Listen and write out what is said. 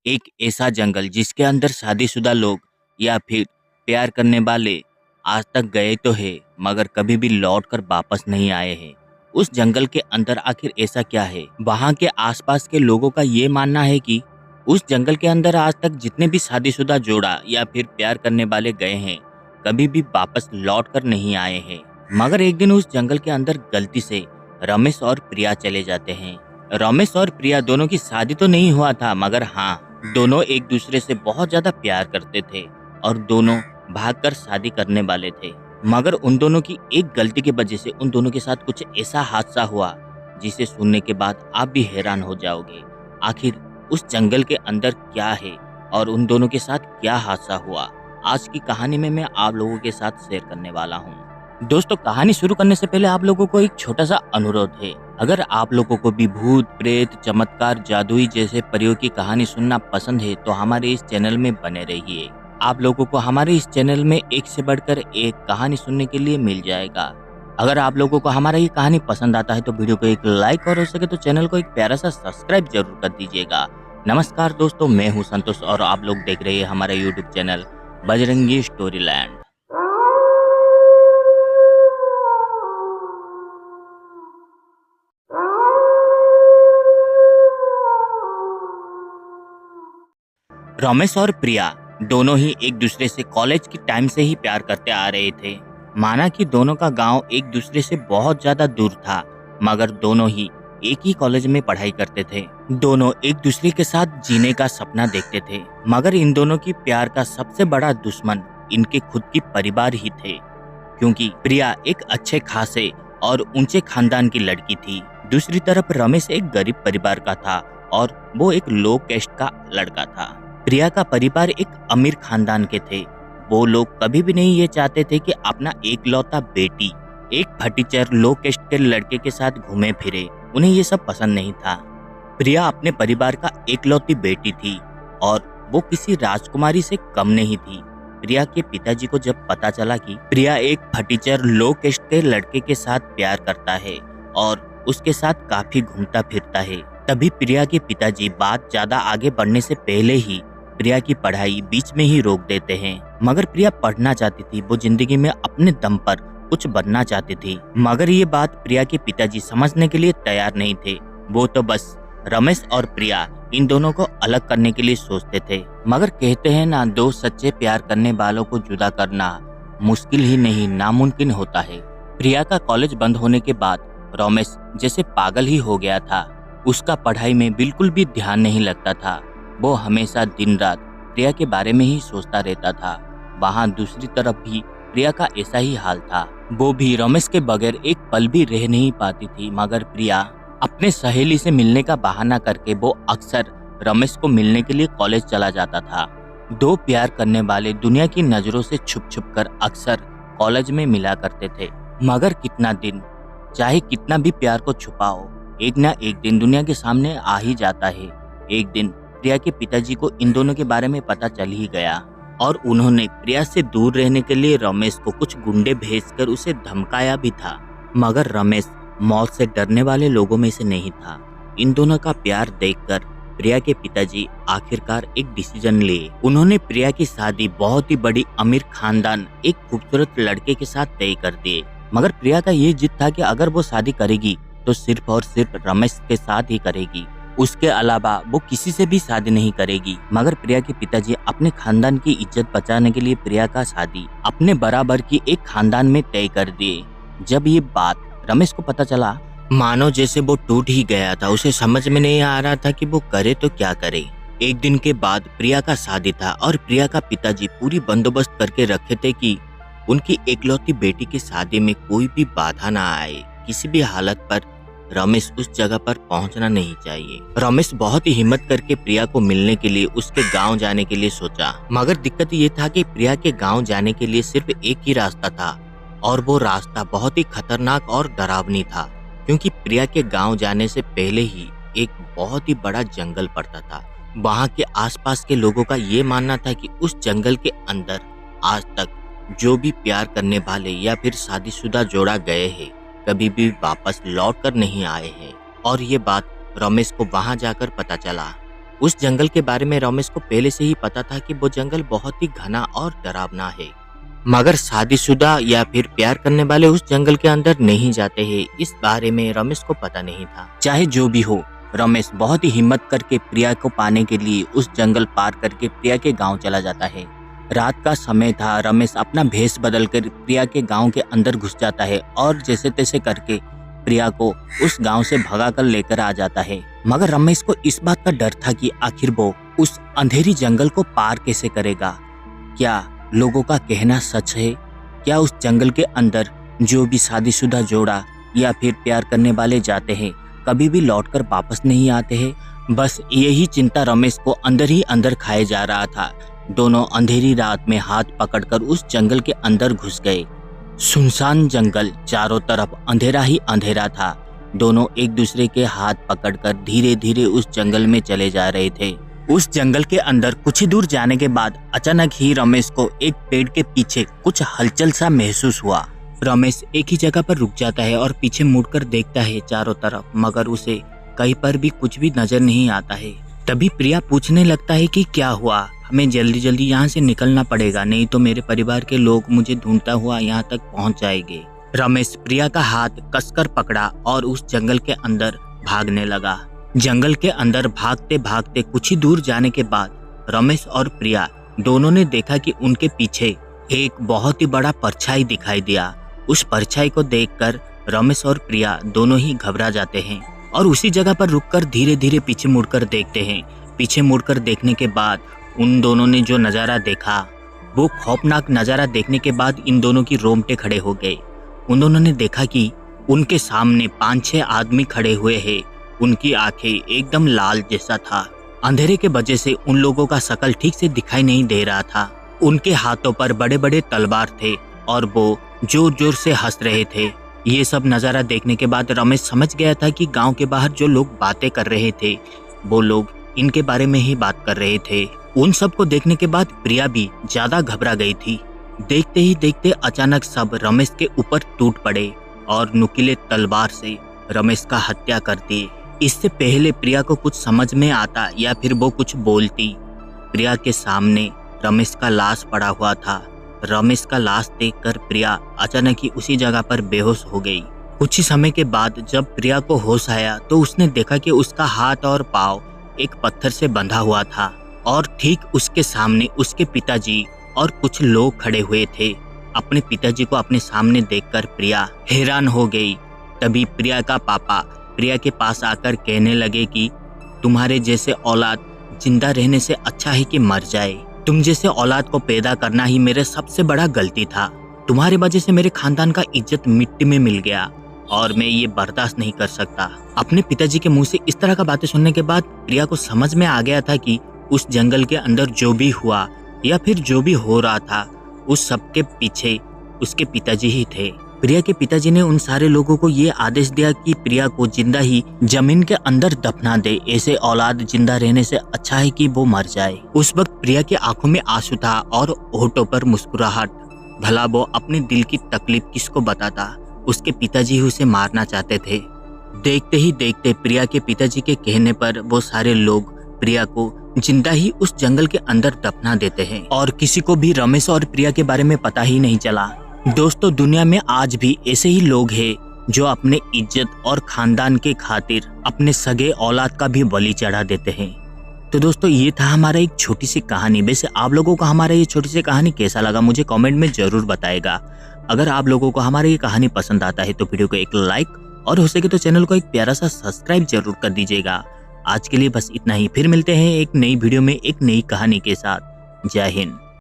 एक ऐसा जंगल जिसके अंदर शादीशुदा लोग या फिर प्यार करने वाले आज तक गए तो है मगर कभी भी लौट कर वापस नहीं आए हैं। उस जंगल के अंदर आखिर ऐसा क्या है? वहाँ के आसपास के लोगों का ये मानना है कि उस जंगल के अंदर आज तक जितने भी शादीशुदा जोड़ा या फिर प्यार करने वाले गए हैं कभी भी वापस लौट कर नहीं आए हैं। मगर एक दिन उस जंगल के अंदर गलती से रमेश और प्रिया चले जाते हैं। रमेश और प्रिया दोनों की शादी तो नहीं हुआ था मगर हाँ, दोनों एक दूसरे से बहुत ज्यादा प्यार करते थे और दोनों भागकर शादी करने वाले थे। मगर उन दोनों की एक गलती की वजह से उन दोनों के साथ कुछ ऐसा हादसा हुआ जिसे सुनने के बाद आप भी हैरान हो जाओगे। आखिर उस जंगल के अंदर क्या है और उन दोनों के साथ क्या हादसा हुआ, आज की कहानी में मैं आप लोगों के साथ शेयर करने वाला हूँ। दोस्तों, कहानी शुरू करने से पहले आप लोगों को एक छोटा सा अनुरोध है। अगर आप लोगों को भी भूत प्रेत चमत्कार जादुई जैसे परियों की कहानी सुनना पसंद है तो हमारे इस चैनल में बने रहिए। आप लोगों को हमारे इस चैनल में एक से बढ़कर एक कहानी सुनने के लिए मिल जाएगा। अगर आप लोगों को हमारा ये कहानी पसंद आता है तो वीडियो को एक लाइक और हो सके तो चैनल को एक प्यारा सा सब्सक्राइब जरूर कर दीजिएगा। नमस्कार दोस्तों, मैं हूँ संतोष और आप लोग देख रहे हैं हमारा YouTube channel Bajrangi story land. Ramesh और प्रिया दोनों ही एक दूसरे से कॉलेज की टाइम से ही प्यार करते आ रहे थे। माना कि दोनों का गांव एक दूसरे से बहुत ज्यादा दूर था मगर दोनों ही एक ही कॉलेज में पढ़ाई करते थे। दोनों एक दूसरे के साथ जीने का सपना देखते थे मगर इन दोनों की प्यार का सबसे बड़ा दुश्मन इनके खुद की परिवार ही थे, क्योंकि प्रिया एक अच्छे खासे और ऊंचे खानदान की लड़की थी। दूसरी तरफ रमेश एक गरीब परिवार का था और वो एक लो कैस्ट का लड़का था। प्रिया का परिवार एक अमीर खानदान के थे। वो लोग कभी भी नहीं ये चाहते थे कि अपना एकलौता बेटी एक फटीचर लो कैस्ट के लड़के के साथ घूमे फिरे। उन्हें ये सब पसंद नहीं था। प्रिया अपने परिवार का एकलौती बेटी थी और वो किसी राजकुमारी से कम नहीं थी। प्रिया के पिताजी को जब पता चला कि प्रिया एक फटीचर लो कैस्ट के लड़के के साथ प्यार करता है और उसके साथ काफी घूमता फिरता है, तभी प्रिया के पिताजी बात ज्यादा आगे बढ़ने से पहले ही प्रिया की पढ़ाई बीच में ही रोक देते हैं। मगर प्रिया पढ़ना चाहती थी, वो जिंदगी में अपने दम पर कुछ बनना चाहती थी। मगर ये बात प्रिया के पिताजी समझने के लिए तैयार नहीं थे। वो तो बस रमेश और प्रिया इन दोनों को अलग करने के लिए सोचते थे। मगर कहते हैं ना, दो सच्चे प्यार करने वालों को जुदा करना मुश्किल ही नहीं नामुमकिन होता है। प्रिया का कॉलेज बंद होने के बाद रमेश जैसे पागल ही हो गया था। उसका पढ़ाई में बिल्कुल भी ध्यान नहीं लगता था। वो हमेशा दिन रात प्रिया के बारे में ही सोचता रहता था। वहाँ दूसरी तरफ भी प्रिया का ऐसा ही हाल था। वो भी रमेश के बगैर एक पल भी रह नहीं पाती थी। मगर प्रिया अपने सहेली से मिलने का बहाना करके वो अक्सर रमेश को मिलने के लिए कॉलेज चला जाता था। दो प्यार करने वाले दुनिया की नजरों से छुप छुप कर अक्सर कॉलेज में मिला करते थे। मगर कितना दिन, चाहे कितना भी प्यार को छुपाओ, एक ना एक दिन दुनिया के सामने आ ही जाता है। एक दिन प्रिया के पिताजी को इन दोनों के बारे में पता चल ही गया और उन्होंने प्रिया से दूर रहने के लिए रमेश को कुछ गुंडे भेजकर उसे धमकाया भी था। मगर रमेश मौत से डरने वाले लोगों में से नहीं था। इन दोनों का प्यार देखकर प्रिया के पिताजी आखिरकार एक डिसीजन लिए। उन्होंने प्रिया की शादी बहुत ही बड़ी अमीर खानदान एक खूबसूरत लड़के के साथ तय कर दिए। मगर प्रिया का ये जिद था कि अगर वो शादी करेगी तो सिर्फ और सिर्फ रमेश के साथ ही करेगी, उसके अलावा वो किसी से भी शादी नहीं करेगी। मगर प्रिया के पिताजी अपने खानदान की इज्जत बचाने के लिए प्रिया का शादी अपने बराबर की एक खानदान में तय कर दिए। जब ये बात रमेश को पता चला, मानो जैसे वो टूट ही गया था। उसे समझ में नहीं आ रहा था कि वो करे तो क्या करे। एक दिन के बाद प्रिया का शादी था और प्रिया का पिताजी पूरी बंदोबस्त करके रखे थे कि उनकी एकलौती बेटी की शादी में कोई भी बाधा ना आए। किसी भी हालत पर रमेश उस जगह पर पहुंचना नहीं चाहिए। रमेश बहुत ही हिम्मत करके प्रिया को मिलने के लिए उसके गांव जाने के लिए सोचा। मगर दिक्कत ये था कि प्रिया के गांव जाने के लिए सिर्फ एक ही रास्ता था और वो रास्ता बहुत ही खतरनाक और डरावनी था, क्योंकि प्रिया के गांव जाने से पहले ही एक बहुत ही बड़ा जंगल पड़ता था। वहाँ के आसपास के लोगों का ये मानना था कि उस जंगल के अंदर आज तक जो भी प्यार करने वाले या फिर शादीशुदा जोड़ा गए हैं कभी भी वापस लौट कर नहीं आए हैं। और ये बात रमेश को वहां जाकर पता चला। उस जंगल के बारे में रमेश को पहले से ही पता था कि वो जंगल बहुत ही घना और डरावना है, मगर शादीशुदा या फिर प्यार करने वाले उस जंगल के अंदर नहीं जाते हैं, इस बारे में रमेश को पता नहीं था। चाहे जो भी हो, रमेश बहुत ही हिम्मत करके प्रिया को पाने के लिए उस जंगल पार करके प्रिया के गांव चला जाता है। रात का समय था। रमेश अपना भेष बदलकर प्रिया के गांव के अंदर घुस जाता है और जैसे तैसे करके प्रिया को उस गांव से भगाकर लेकर आ जाता है। मगर रमेश को इस बात का डर था कि आखिर वो उस अंधेरी जंगल को पार कैसे करेगा। क्या लोगों का कहना सच है? क्या उस जंगल के अंदर जो भी शादीशुदा जोड़ा या फिर प्यार करने वाले जाते हैं कभी भी लौटकर वापस नहीं आते हैं? बस यही चिंता रमेश को अंदर ही अंदर खाए जा रहा था। दोनों अंधेरी रात में हाथ पकड़कर उस जंगल के अंदर घुस गए। सुनसान जंगल, चारों तरफ अंधेरा ही अंधेरा था। दोनों एक दूसरे के हाथ पकड़कर धीरे धीरे उस जंगल में चले जा रहे थे। उस जंगल के अंदर कुछ ही दूर जाने के बाद अचानक ही रमेश को एक पेड़ के पीछे कुछ हलचल सा महसूस हुआ। रमेश एक ही जगह पर रुक जाता है और पीछे मुड़कर देखता है चारों तरफ, मगर उसे कहीं पर भी कुछ भी नजर नहीं आता है। तभी प्रिया पूछने लगता है कि क्या हुआ, हमें जल्दी जल्दी यहाँ से निकलना पड़ेगा, नहीं तो मेरे परिवार के लोग मुझे ढूंढता हुआ यहाँ तक पहुँच जाएंगे। रमेश प्रिया का हाथ कसकर पकड़ा और उस जंगल के अंदर भागने लगा। जंगल के अंदर भागते भागते कुछ ही दूर जाने के बाद रमेश और प्रिया दोनों ने देखा कि उनके पीछे एक बहुत ही बड़ा परछाई दिखाई दिया। उस परछाई को देखकर रमेश और प्रिया दोनों ही घबरा जाते हैं और उसी जगह पर रुककर धीरे धीरे पीछे मुड़कर देखते हैं। पीछे मुड़कर देखने के बाद उन दोनों ने जो नज़ारा देखा, वो खौफनाक नज़ारा देखने के बाद इन दोनों की रोंगटे खड़े हो गए। उन दोनों ने देखा कि उनके सामने 5-6 आदमी खड़े हुए हैं। उनकी आंखें एकदम लाल जैसा था। अंधेरे के वजह से उन लोगों का शकल ठीक से दिखाई नहीं दे रहा था। उनके हाथों पर बड़े बड़े तलवार थे और वो जोर जोर से हंस रहे थे। ये सब नज़ारा देखने के बाद रमेश समझ गया था कि गांव के बाहर जो लोग बातें कर रहे थे वो लोग इनके बारे में ही बात कर रहे थे। उन सब को देखने के बाद प्रिया भी ज्यादा घबरा गई थी। देखते ही देखते अचानक सब रमेश के ऊपर टूट पड़े और नुकीले तलवार से रमेश का हत्या कर दी। इससे पहले प्रिया को कुछ समझ में आता या फिर वो कुछ बोलती, प्रिया के सामने रमेश का लाश पड़ा हुआ था। रमेश का लाश देखकर प्रिया अचानक ही उसी जगह पर बेहोश हो गई। कुछ ही समय के बाद जब प्रिया को होश आया तो उसने देखा कि उसका हाथ और पाँव एक पत्थर से बंधा हुआ था और ठीक उसके सामने उसके पिताजी और कुछ लोग खड़े हुए थे। अपने पिताजी को अपने सामने देखकर प्रिया हैरान हो गई। तभी प्रिया का पापा प्रिया के पास आकर कहने लगे कि तुम्हारे जैसे औलाद जिंदा रहने से अच्छा है कि मर जाए। तुम जैसे औलाद को पैदा करना ही मेरे सबसे बड़ा गलती था। तुम्हारी वजह से मेरे खानदान का इज्जत मिट्टी में मिल गया और मैं ये बर्दाश्त नहीं कर सकता। अपने पिताजी के मुंह से इस तरह का बातें सुनने के बाद प्रिया को समझ में आ गया था कि उस जंगल के अंदर जो भी हुआ या फिर जो भी हो रहा था उस सब के पीछे उसके पिताजी ही थे। प्रिया के पिताजी ने उन सारे लोगों को ये आदेश दिया कि प्रिया को जिंदा ही जमीन के अंदर दफना दे। ऐसे औलाद जिंदा रहने से अच्छा है कि वो मर जाए। उस वक्त प्रिया की आंखों में आंसू था और होठों पर मुस्कुराहट। भला वो अपने दिल की तकलीफ किसको बताता। उसके पिताजी ही उसे मारना चाहते थे। देखते ही देखते प्रिया के पिताजी के कहने पर वो सारे लोग प्रिया को जिंदा ही उस जंगल के अंदर दफना देते हैं और किसी को भी रमेश और प्रिया के बारे में पता ही नहीं चला। दोस्तों, दुनिया में आज भी ऐसे ही लोग हैं जो अपने इज्जत और खानदान के खातिर अपने सगे औलाद का भी बलि चढ़ा देते हैं। तो दोस्तों, ये था हमारा एक छोटी सी कहानी। वैसे आप लोगों को हमारा ये छोटी सी कहानी कैसा लगा मुझे कमेंट में जरूर बताएगा। अगर आप लोगों को हमारी ये कहानी पसंद आता है तो वीडियो को एक लाइक और हो सके तो चैनल को एक प्यारा सा सब्सक्राइब जरूर कर दीजिएगा। आज के लिए बस इतना ही। फिर मिलते हैं एक नई वीडियो में एक नई कहानी के साथ। जय हिंद।